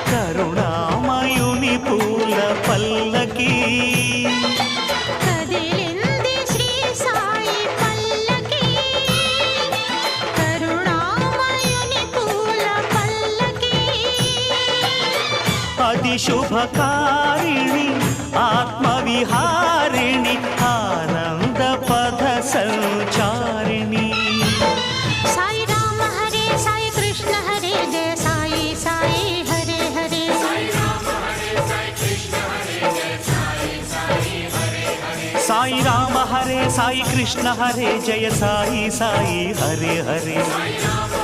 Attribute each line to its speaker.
Speaker 1: కరుణామయుని పూల పల్లకి
Speaker 2: కదిలింది శ్రీ సాయి పల్లకి కరుణామయుని పూల పల్లకి
Speaker 1: అది శుభకారిణి ఆత్మవిహారిణి ఆనంద పథ సంచారిణి
Speaker 2: సాయి రామ హరే సాయి కృష్ణ హరే జయ సాయి సాయి హరే హరే సాయి రామ హరే సాయి కృష్ణ హరే జయ సాయి సాయి హరే హరే
Speaker 1: సాయి రామ హరే సాయి కృష్ణ హరే జయ సాయి సాయి హరే హరే
Speaker 2: సాయి రామ